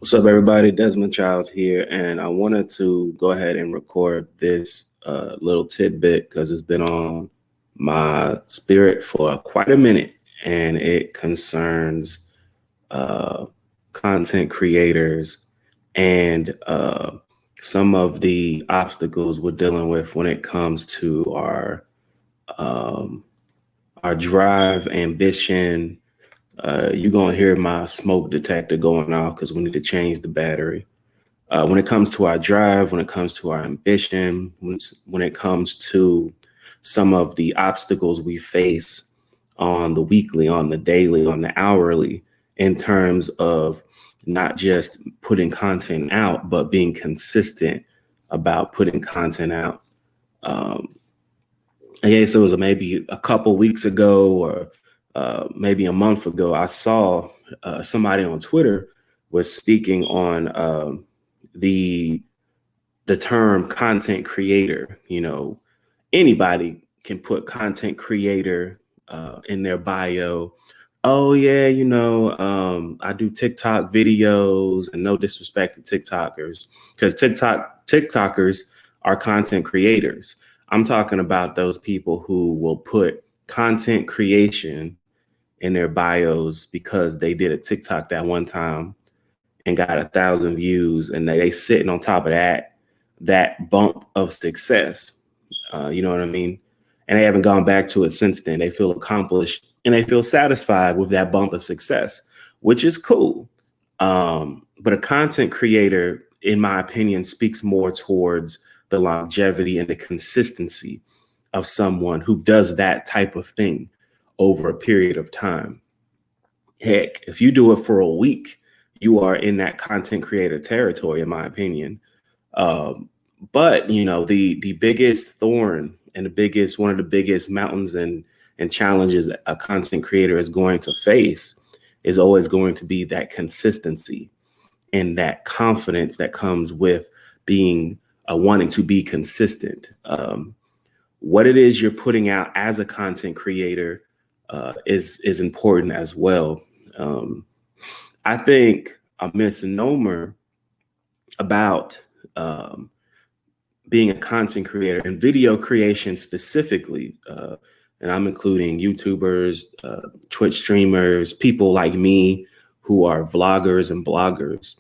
What's up, everybody? Desmond Childs here, and I wanted to go ahead and record this little tidbit because it's been on my spirit for quite a minute, and it concerns uh, content creators and some of the obstacles we're dealing with when it comes to um, our drive, ambition. You're gonna hear my smoke detector going off because we need to change the battery. When it comes to our drive, when it comes to our ambition, when it comes to some of the obstacles we face on the weekly, on the daily, on the hourly, in terms of not just putting content out, but being consistent about putting content out. Um, I guess it was maybe a couple weeks ago or maybe a month ago, I saw somebody on Twitter was speaking on the the term content creator. Anybody can put content creator in their bio. Oh yeah, I do TikTok videos, and no disrespect to TikTokers, because TikTokers are content creators. I'm talking about those people who will put content creation in their bios because they did a TikTok that one time and got 1,000 views, and they sitting on top of that bump of success. You know what I mean? And they haven't gone back to it since then. They feel accomplished and they feel satisfied with that bump of success, which is cool. But a content creator, in my opinion, speaks more towards the longevity and the consistency of someone who does that type of thing over a period of time. Heck, if you do it for a week, you are in that content creator territory, in my opinion. Um, but the biggest thorn and one of the biggest mountains and challenges a content creator is going to face is always going to be that consistency and that confidence that comes with being wanting to be consistent. What it is you're putting out as a content creator is important as well. Um, I think a misnomer about being a content creator and video creation specifically, and I'm including YouTubers, Twitch streamers, people like me who are vloggers and bloggers.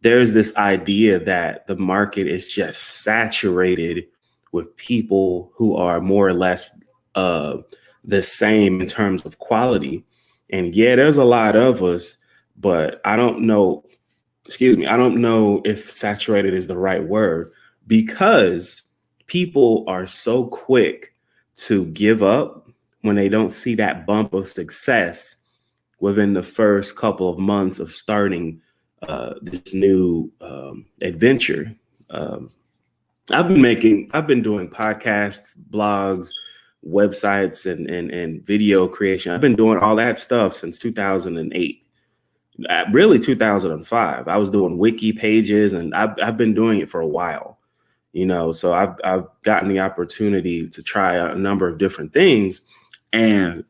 There's this idea that the market is just saturated with people who are more or less uh, the same in terms of quality. And yeah, there's a lot of us, but I don't know, excuse me, I don't know if saturated is the right word, because people are so quick to give up when they don't see that bump of success within the first couple of months of starting this new adventure. Um, I've been doing podcasts, blogs, websites, and video creation. I've been doing all that stuff since 2008. Really 2005. I was doing wiki pages, and I've been doing it for a while. So I've gotten the opportunity to try a number of different things, and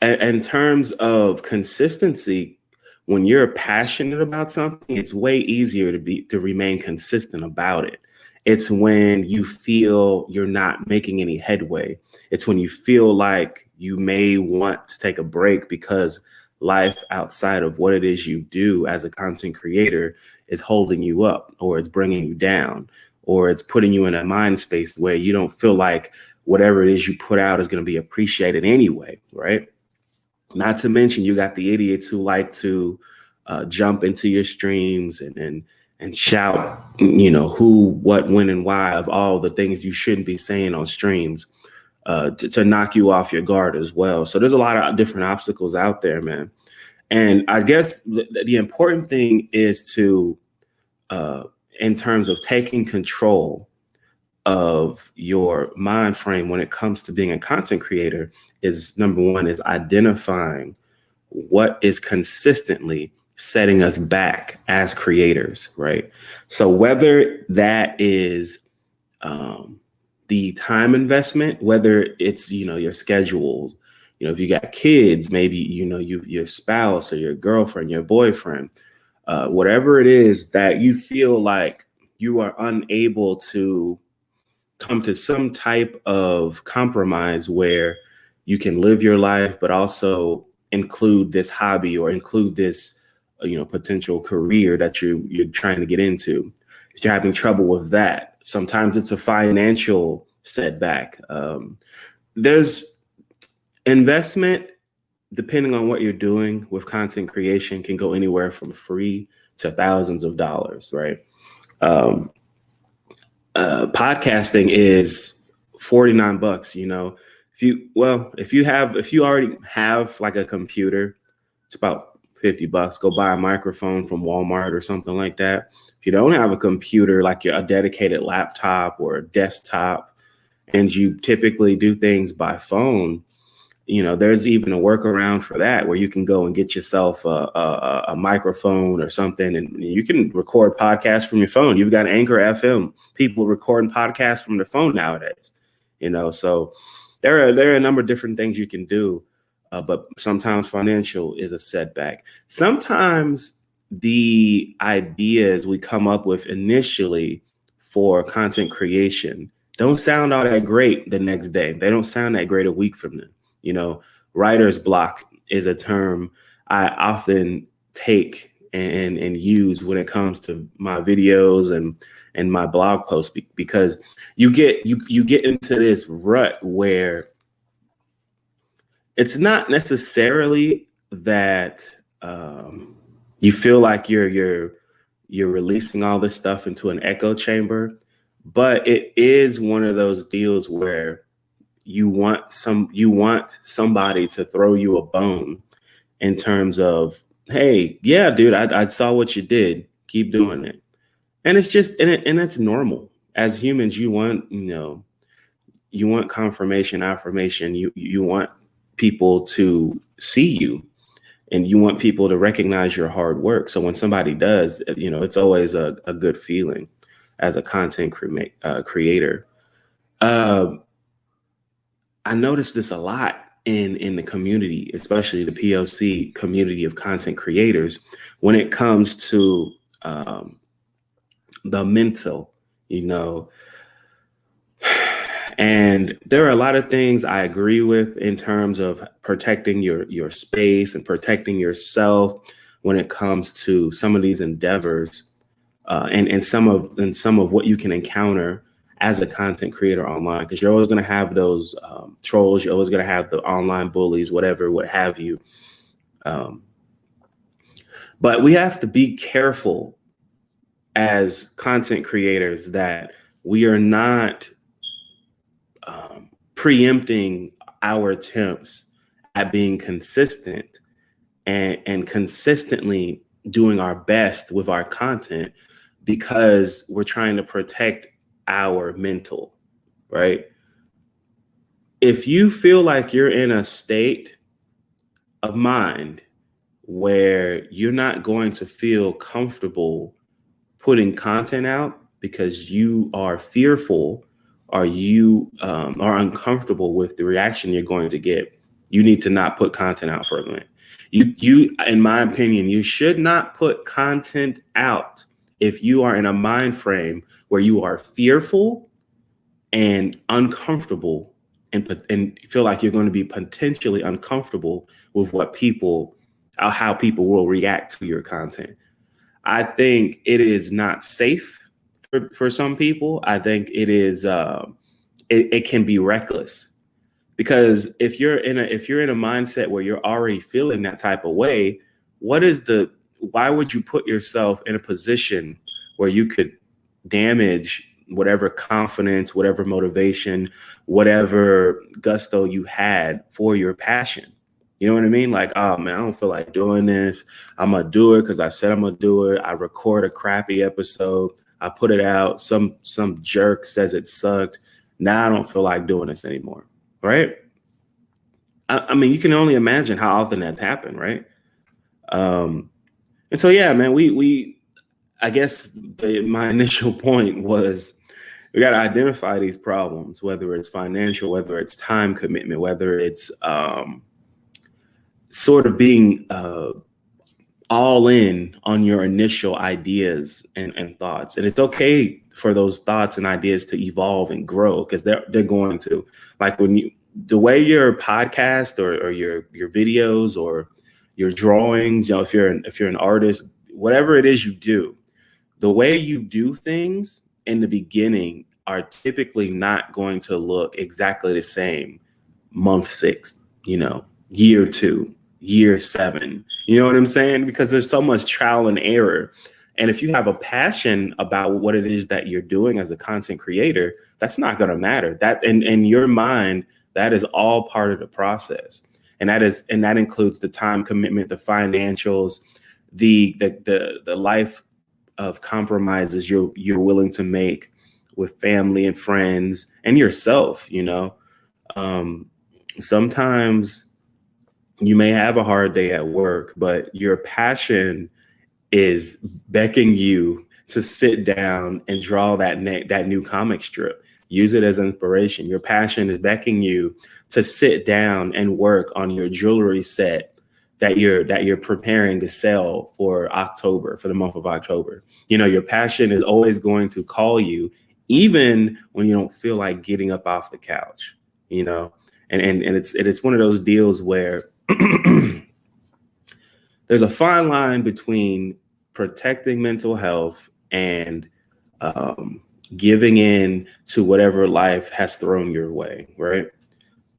in terms of consistency, when you're passionate about something, it's way easier to remain consistent about it. It's when you feel you're not making any headway. It's when you feel like you may want to take a break because life outside of what it is you do as a content creator is holding you up, or it's bringing you down, or it's putting you in a mind space where you don't feel like whatever it is you put out is going to be appreciated anyway, right? Not to mention, you got the idiots who like to jump into your streams and shout, who, what, when, and why of all the things you shouldn't be saying on streams to knock you off your guard as well. So there's a lot of different obstacles out there, man. And I guess the important thing is to, in terms of taking control of your mind frame when it comes to being a content creator, is number one is identifying what is consistently setting us back as creators, right? So whether that is the time investment, whether it's your schedules, if you got kids, maybe your spouse or your girlfriend, your boyfriend, whatever it is that you feel like you are unable to come to some type of compromise where you can live your life, but also include this hobby or include this, potential career that you're trying to get into. If you're having trouble with that, sometimes it's a financial setback. There's investment, depending on what you're doing with content creation, can go anywhere from free to thousands of dollars, right? Podcasting is $49. If you already have like a computer, it's about $50. Go buy a microphone from Walmart or something like that. If you don't have a computer, like a dedicated laptop or a desktop, and you typically do things by phone, there's even a workaround for that where you can go and get yourself a microphone or something, and you can record podcasts from your phone. You've got Anchor FM, people recording podcasts from their phone nowadays, so there are a number of different things you can do, but sometimes financial is a setback. Sometimes the ideas we come up with initially for content creation don't sound all that great the next day. They don't sound that great a week from now. Writer's block is a term I often take and use when it comes to my videos and my blog posts, because you get into this rut where it's not necessarily that you feel like you're releasing all this stuff into an echo chamber, but it is one of those deals where you want somebody to throw you a bone in terms of, hey, yeah, dude, I saw what you did. Keep doing it. And it's just, and it's normal. As humans, you want confirmation, affirmation. You want people to see you, and you want people to recognize your hard work. So when somebody does, it's always a good feeling as a content creator. I noticed this a lot in the community, especially the POC community of content creators, when it comes to the mental, and there are a lot of things I agree with in terms of protecting your space and protecting yourself when it comes to some of these endeavors, and some of what you can encounter as a content creator online, because you're always going to have those trolls. You're always going to have the online bullies, what have you. But we have to be careful as content creators that we are not preempting our attempts at being consistent and consistently doing our best with our content, because we're trying to protect our mental, right? If you feel like you're in a state of mind where you're not going to feel comfortable putting content out because you are fearful or you are uncomfortable with the reaction you're going to get, you need to not put content out for a minute. You, in my opinion, you should not put content out if you are in a mind frame where you are fearful and uncomfortable and feel like you're going to be potentially uncomfortable with how people will react to your content. I think it is not safe for some people. I think it is it can be reckless, because if you're in a mindset where you're already feeling that type of way, why would you put yourself in a position where you could damage whatever confidence, whatever motivation, whatever gusto you had for your passion? You know what I mean? Like, oh man, I don't feel like doing this. I'm gonna do it because I said I'm gonna do it. I record a crappy episode, I put it out. Some jerk says it sucked. Now I don't feel like doing this anymore. Right? I mean, you can only imagine how often that's happened, right? And so, yeah, man, I guess my initial point was we got to identify these problems, whether it's financial, whether it's time commitment, whether it's sort of being all in on your initial ideas and thoughts. And it's okay for those thoughts and ideas to evolve and grow, because they're going to. Like when you, the way your podcast or your videos or your drawings, you know, if you're an artist, whatever it is you do, the way you do things in the beginning are typically not going to look exactly the same month 6, you know, year 2, year 7. You know what I'm saying? Because there's so much trial and error. And if you have a passion about what it is that you're doing as a content creator, that's not going to matter. That in your mind, that is all part of the process. And that includes the time commitment, the financials, the life of compromises you're willing to make with family and friends and yourself, you know. Um, Sometimes you may have a hard day at work, but your passion is beckoning you to sit down and draw that new comic strip. Use it as inspiration. Your passion is beckoning you to sit down and work on your jewelry set that you're preparing to sell for October, for the month of October. You know, your passion is always going to call you, even when you don't feel like getting up off the couch, you know. And it's one of those deals where there's a fine line between protecting mental health and giving in to whatever life has thrown your way, right?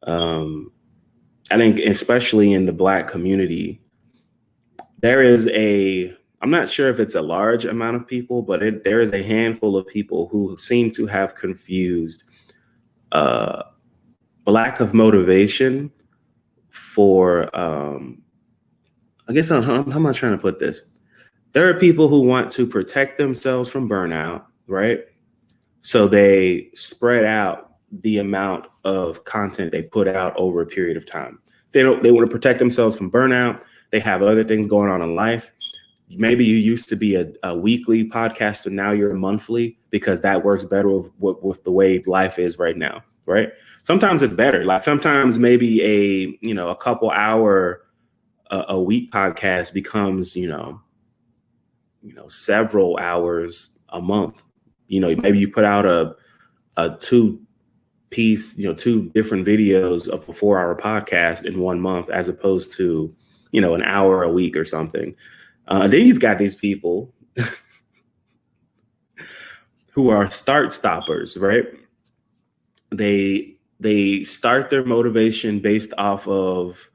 I think especially in the Black community, there is I'm not sure if it's a large amount of people, but there is a handful of people who seem to have confused lack of motivation for, I guess, how am I trying to put this? There are people who want to protect themselves from burnout, right? So they spread out the amount of content they put out over a period of time. They want to protect themselves from burnout. They have other things going on in life. Maybe you used to be a weekly podcaster, now you're a monthly, because that works better with the way life is right now, right? Sometimes it's better. Like sometimes maybe a couple hour a week podcast becomes, several hours a month. You know, maybe you put out a 2-piece, 2 different videos of a 4-hour podcast in 1 month, as opposed to, an hour a week or something. Then you've got these people who are start stoppers, right? They start their motivation based off of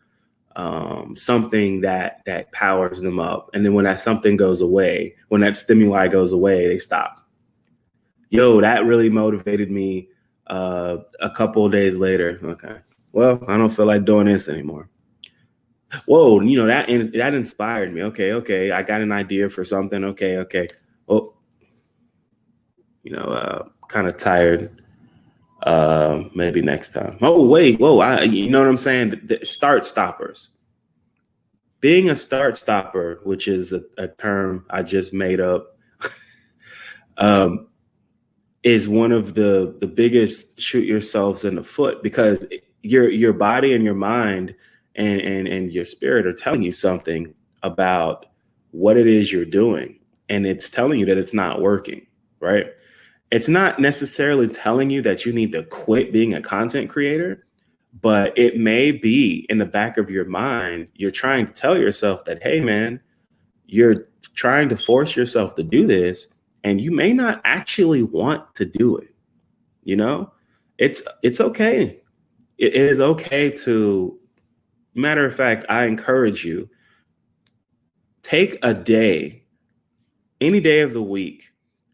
something that powers them up, and then when that something goes away, when that stimuli goes away, they stop. Yo, that really motivated me. A couple of days later, okay, well, I don't feel like doing this anymore. Whoa, that inspired me. Okay, I got an idea for something. Okay. Oh, kind of tired. Maybe next time. Oh, wait, whoa, you know what I'm saying? The start stoppers. Being a start stopper, which is a term I just made up, is one of the biggest shoot yourselves in the foot, because your body and your mind and your spirit are telling you something about what it is you're doing, and it's telling you that it's not working, right? It's not necessarily telling you that you need to quit being a content creator, but it may be in the back of your mind, you're trying to tell yourself that, hey man, you're trying to force yourself to do this, and you may not actually want to do it. It's okay. It is okay to, matter of fact, I encourage you, take a day, any day of the week,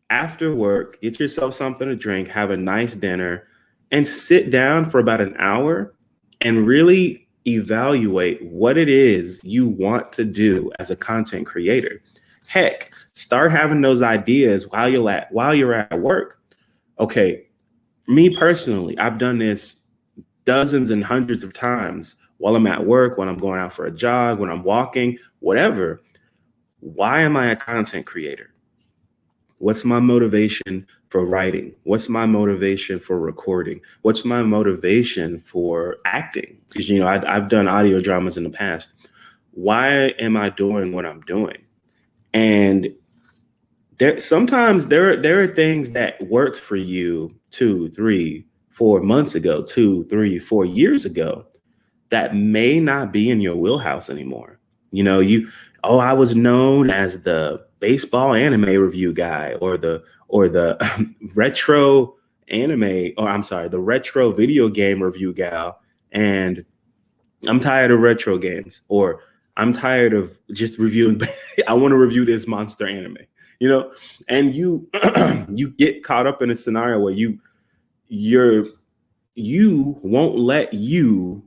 after work, get yourself something to drink, have a nice dinner, and sit down for about an hour and really evaluate what it is you want to do as a content creator. Heck, start having those ideas while you're at work. Okay, me personally, I've done this dozens and hundreds of times while I'm at work, when I'm going out for a jog, when I'm walking, whatever. Why am I a content creator? What's my motivation for writing? What's my motivation for recording? What's my motivation for acting? Because, I've done audio dramas in the past. why am I doing what I'm doing? And sometimes there are things that worked for you 2, 3, 4 months ago, 2, 3, 4 years ago, that may not be in your wheelhouse anymore. I was known as the baseball anime review guy, or the retro anime, or I'm sorry, the retro video game review gal. And I'm tired of retro games, or I'm tired of just reviewing. I want to review this monster anime, you know, and you you get caught up in a scenario where you won't let you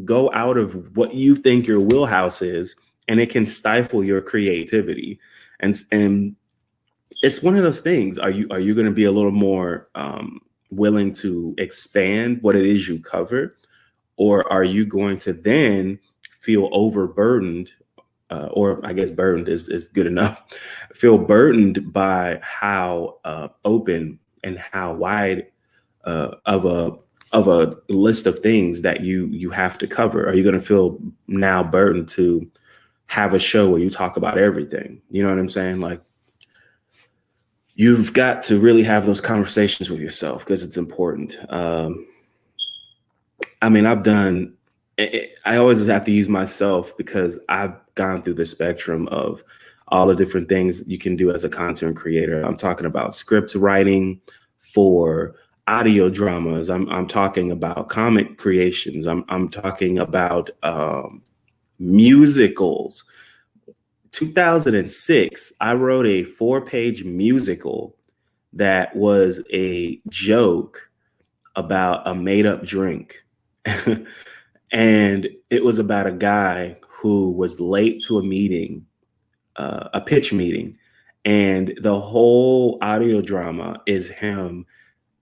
go out of what you think your wheelhouse is, and it can stifle your creativity. And it's one of those things. Are you going to be a little more willing to expand what it is you cover, or are you going to then feel overburdened, or I guess burdened is good enough, feel burdened by how open and how wide of a list of things that you have to cover? Are you going to feel now burdened to have a show where you talk about everything? You know what I'm saying? Like, you've got to really have those conversations with yourself, because it's important. I mean, I always have to use myself, because I've gone through the spectrum of all the different things you can do as a content creator. I'm talking about script writing for audio dramas. I'm talking about comic creations. I'm talking about musicals. 2006, I wrote a 4-page musical that was a joke about a made-up drink. And it was about a guy who was late to a meeting, a pitch meeting. And the whole audio drama is him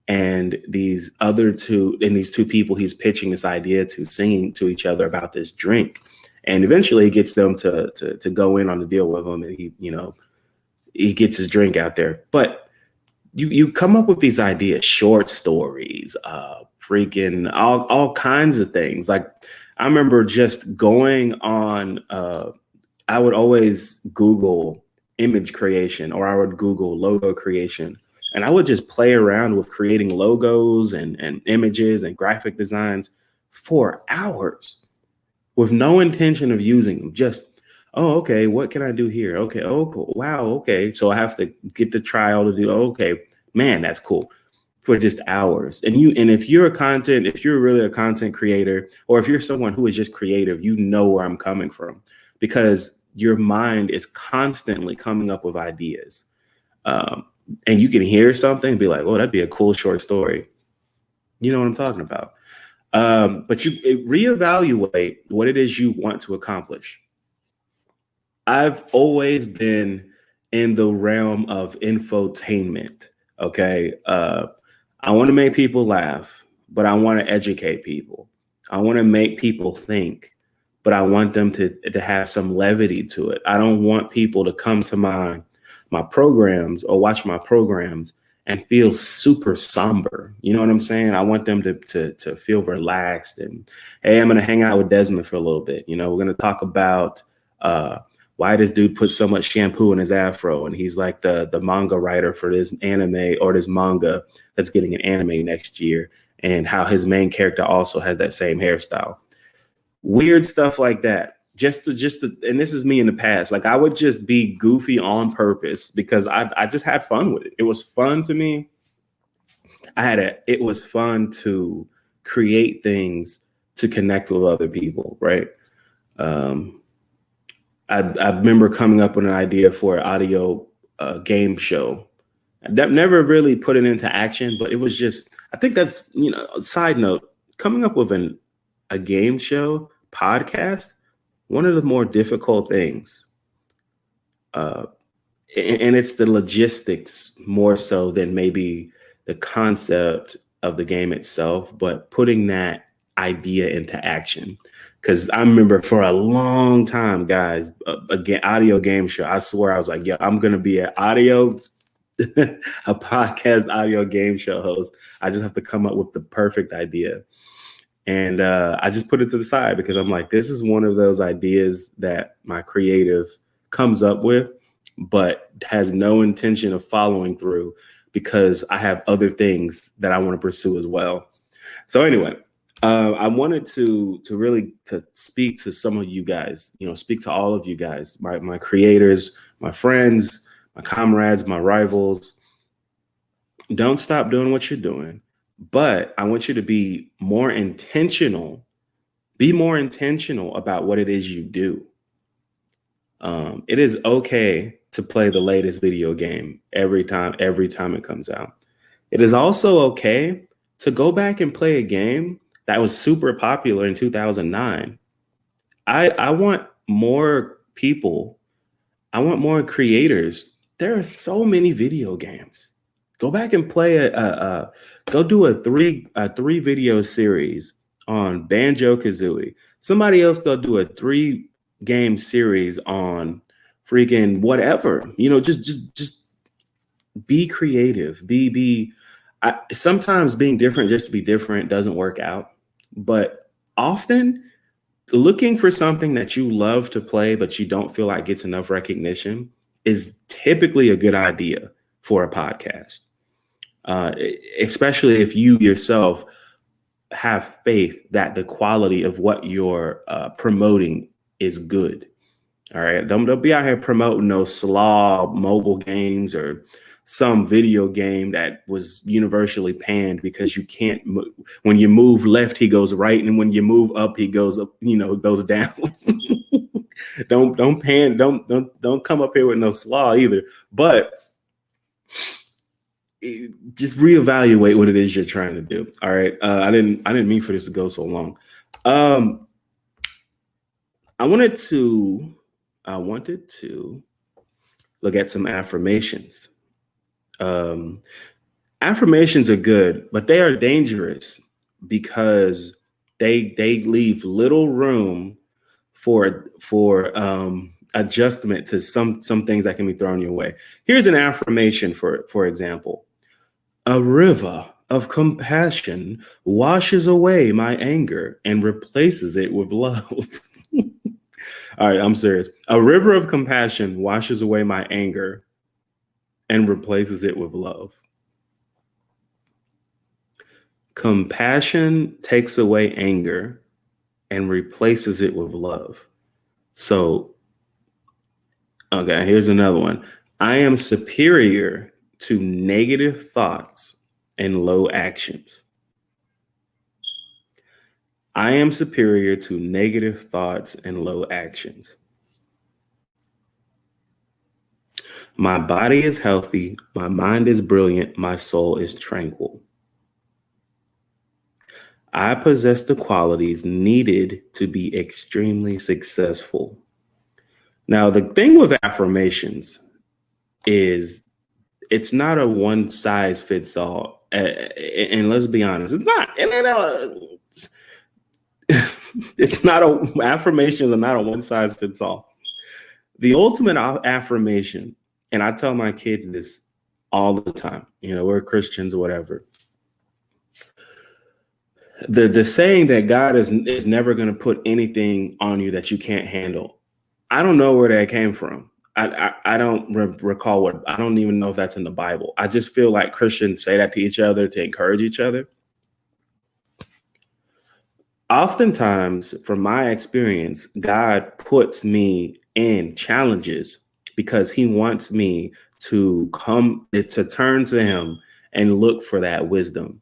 and these two people he's pitching this idea to, singing to each other about this drink. And eventually he gets them to go in on the deal with him. And he gets his drink out there. But you come up with these ideas, short stories, freaking all kinds of things. Like, I remember just going on, I would always Google image creation, or I would Google logo creation. And I would just play around with creating logos and images and graphic designs for hours with no intention of using them. Just, oh, okay, what can I do here? Okay, oh, cool. Wow, okay. So I have to get the trial to do, okay, man, that's cool, for just hours. And if you're really a content creator, or if you're someone who is just creative, you know where I'm coming from, because your mind is constantly coming up with ideas. And you can hear something and be like, oh, that'd be a cool short story. You know what I'm talking about. But you reevaluate what it is you want to accomplish. I've always been in the realm of infotainment. Okay. I want to make people laugh, but I want to educate people. I want to make people think, but I want them to have some levity to it. I don't want people to come to my programs or watch my programs and feel super somber. You know what I'm saying? I want them to feel relaxed, and, hey, I'm going to hang out with Desmond for a little bit. We're going to talk about why this dude put so much shampoo in his afro, and he's like the manga writer for this anime, or this manga that's getting an anime next year, and how his main character also has that same hairstyle. Weird stuff like that. And this is me in the past. Like, I would just be goofy on purpose, because I just had fun with it. It was fun to me. It was fun to create things to connect with other people, right? I remember coming up with an idea for an audio game show. That never really put it into action, but it was just, I think that's, side note, coming up with a game show podcast, one of the more difficult things. And it's the logistics more so than maybe the concept of the game itself, but putting that idea into action. Because I remember for a long time, guys, audio game show, I swear I was like, yeah, I'm going to be an audio, a podcast audio game show host. I just have to come up with the perfect idea. And I just put it to the side because I'm like, this is one of those ideas that my creative comes up with, but has no intention of following through because I have other things that I want to pursue as well. So anyway, I wanted to really to speak to some of you guys, speak to all of you guys, my creators, my friends, my comrades, my rivals. Don't stop doing what you're doing, but I want you to be more intentional. Be more intentional about what it is you do. It is okay to play the latest video game every time it comes out. It is also okay to go back and play a game that was super popular in 2009. I want more people. I want more creators. There are so many video games. Go back and play go do a three video series on Banjo Kazooie. Somebody else go do a 3 game series on freaking whatever. Just be creative. Sometimes being different just to be different doesn't work out, but often looking for something that you love to play but you don't feel like gets enough recognition is typically a good idea for a podcast, especially if you yourself have faith that the quality of what you're promoting is good. All right, don't be out here promoting no slaw mobile games or some video game that was universally panned because you can't. When you move left, he goes right, and when you move up, he goes up. Goes down. Don't pan. Don't come up here with no slaw either. But just reevaluate what it is you're trying to do. All right, I didn't mean for this to go so long. I wanted to look at some affirmations. Affirmations are good, but they are dangerous because they leave little room for adjustment to some things that can be thrown your way. Here's an affirmation for example. A river of compassion washes away my anger and replaces it with love. All right, I'm serious. A river of compassion washes away my anger and replaces it with love. Compassion takes away anger and replaces it with love. So, okay, here's another one. I am superior to negative thoughts and low actions. I am superior to negative thoughts and low actions. My body is healthy. My mind is brilliant. My soul is tranquil. I possess the qualities needed to be extremely successful. Now, the thing with affirmations is it's not a one size fits all. And let's be honest, it's not. It's not affirmations are not a one size fits all. The ultimate affirmation, and I tell my kids this all the time, we're Christians or whatever. The saying that God is never going to put anything on you that you can't handle. I don't know where that came from. I don't recall I don't even know if that's in the Bible. I just feel like Christians say that to each other to encourage each other. Oftentimes, from my experience, God puts me in challenges because he wants me to turn to him and look for that wisdom.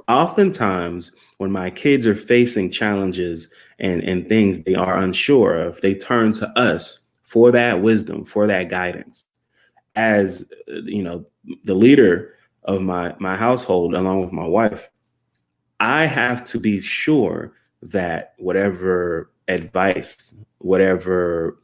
Oftentimes, when my kids are facing challenges and things they are unsure of, they turn to us for that wisdom, for that guidance. As the leader of my household, along with my wife, I have to be sure that whatever advice, whatever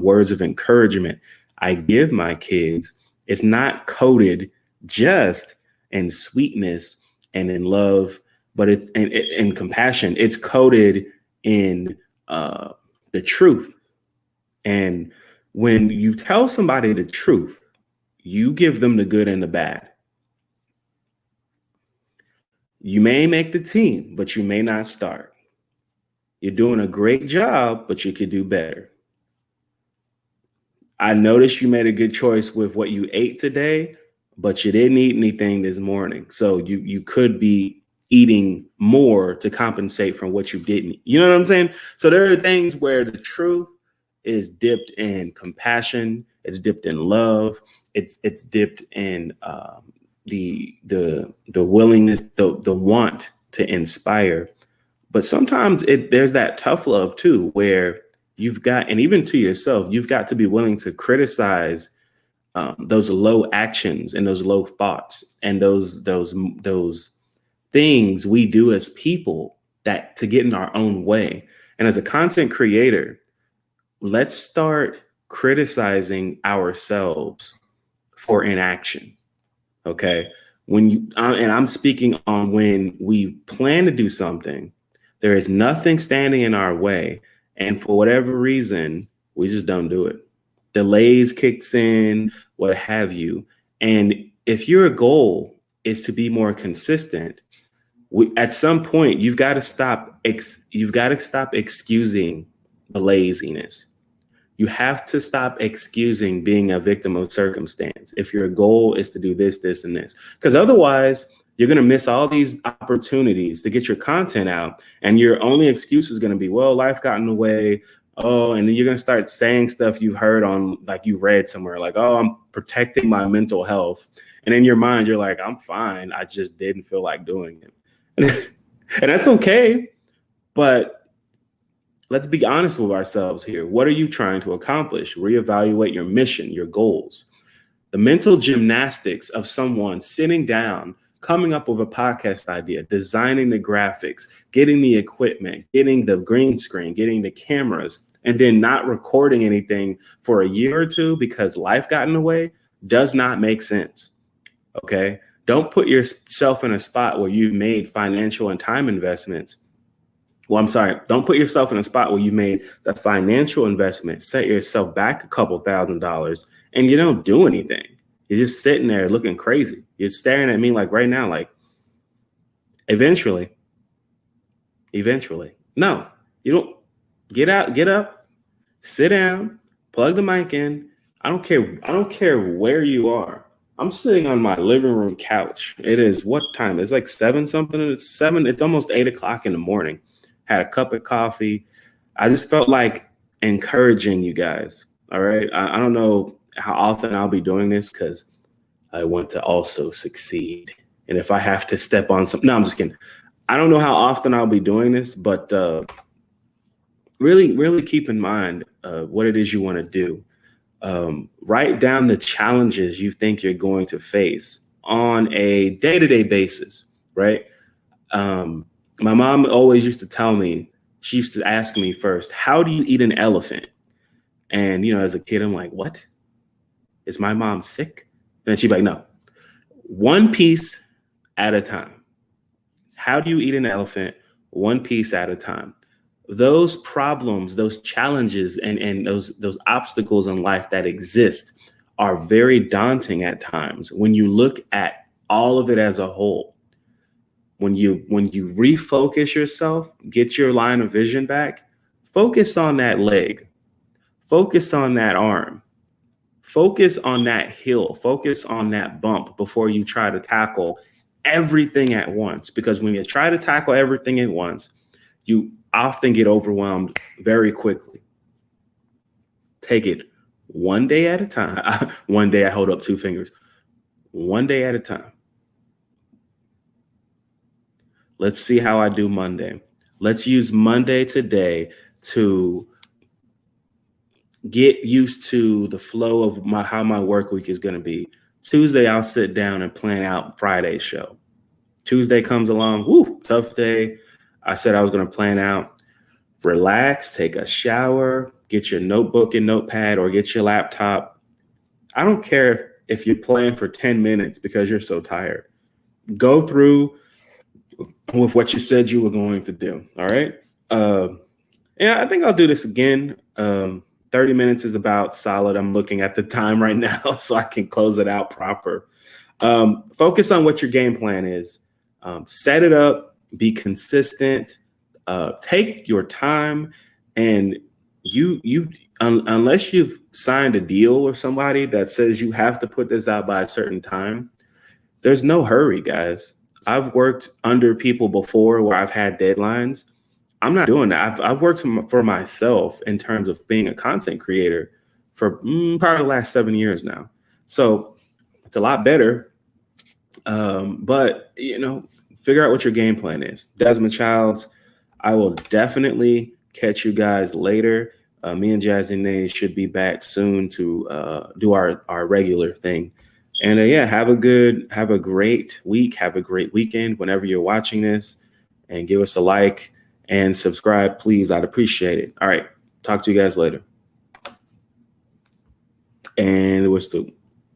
words of encouragement I give my kids, it's not coded just in sweetness and in love, but it's in compassion. It's coded in the truth. And when you tell somebody the truth, you give them the good and the bad. You may make the team, but you may not start. You're doing a great job, but you could do better. I noticed you made a good choice with what you ate today, but you didn't eat anything this morning. So you could be eating more to compensate from what you didn't. You know what I'm saying? So there are things where the truth is dipped in compassion, it's dipped in love, it's dipped in the willingness, the want to inspire. But sometimes there's that tough love too, where you've got, and even to yourself, you've got to be willing to criticize those low actions and those low thoughts and those things we do as people that to get in our own way. And as a content creator, let's start criticizing ourselves for inaction. Okay. And I'm speaking on when we plan to do something, there is nothing standing in our way. And for whatever reason, we just don't do it. Delays kicks in, what have you. And if your goal is to be more consistent, at some point you've got to stop excusing the laziness. You have to stop excusing being a victim of circumstance if your goal is to do this, this, and this. Because otherwise, you're going to miss all these opportunities to get your content out. And your only excuse is going to be, well, life got in the way. Oh, and then you're going to start saying stuff you've heard on, like you read somewhere, like, oh, I'm protecting my mental health. And in your mind, you're like, I'm fine. I just didn't feel like doing it. And that's okay. But let's be honest with ourselves here. What are you trying to accomplish? Reevaluate your mission, your goals. The mental gymnastics of someone sitting down, coming up with a podcast idea, designing the graphics, getting the equipment, getting the green screen, getting the cameras, and then not recording anything for a year or two because life got in the way does not make sense. Okay? Don't put yourself in a spot where you've made financial and time investments. Well, I'm sorry. Don't put yourself in a spot where you made the financial investment, set yourself back a couple $1,000s, and you don't do anything. You're just sitting there looking crazy. You're staring at me like right now, like eventually. No, you don't. Get up, sit down, plug the mic in. I don't care where you are. I'm sitting on my living room couch. It is what time? It's like 7 something. It's 7. It's almost 8 o'clock in the morning. Had a cup of coffee. I just felt like encouraging you guys. All right. I don't know how often I'll be doing this because I want to also succeed. And if I have to step on some, no, I'm just kidding. I don't know how often I'll be doing this, but really keep in mind what it is you want to do. Write down the challenges you think you're going to face on a day-to-day basis, right? My mom always used to tell me, she used to ask me first, how do you eat an elephant? And, as a kid, I'm like, what? Is my mom sick? And then she'd be like, no, one piece at a time. How do you eat an elephant? One piece at a time. Those problems, those challenges, and those obstacles in life that exist are very daunting at times when you look at all of it as a whole. When you refocus yourself, get your line of vision back, focus on that leg, focus on that arm, focus on that hill, focus on that bump before you try to tackle everything at once. Because when you try to tackle everything at once, you often get overwhelmed very quickly. Take it one day at a time. One day I hold up 2 fingers. One day at a time. Let's see how I do Monday. Let's use Monday today to get used to the flow of how my work week is going to be. Tuesday, I'll sit down and plan out Friday's show. Tuesday comes along, woo, tough day. I said I was going to plan out, relax, take a shower, get your notebook and notepad or get your laptop. I don't care if you're playing for 10 minutes because you're so tired. Go through with what you said you were going to do. All right. Yeah, I think I'll do this again. 30 minutes is about solid. I'm looking at the time right now so I can close it out proper. Focus on what your game plan is. Set it up, be consistent, take your time, and unless you've signed a deal with somebody that says you have to put this out by a certain time, there's no hurry, guys. I've worked under people before where I've had deadlines. I'm not doing that. I've worked for myself in terms of being a content creator for probably the last 7 years now. So it's a lot better. But, figure out what your game plan is. Desmond Childs, I will definitely catch you guys later. Me and Jazzy Nay should be back soon to do our regular thing. And yeah, have a great week. Have a great weekend whenever you're watching this, and give us a like and subscribe, please. I'd appreciate it. All right. Talk to you guys later. And we're still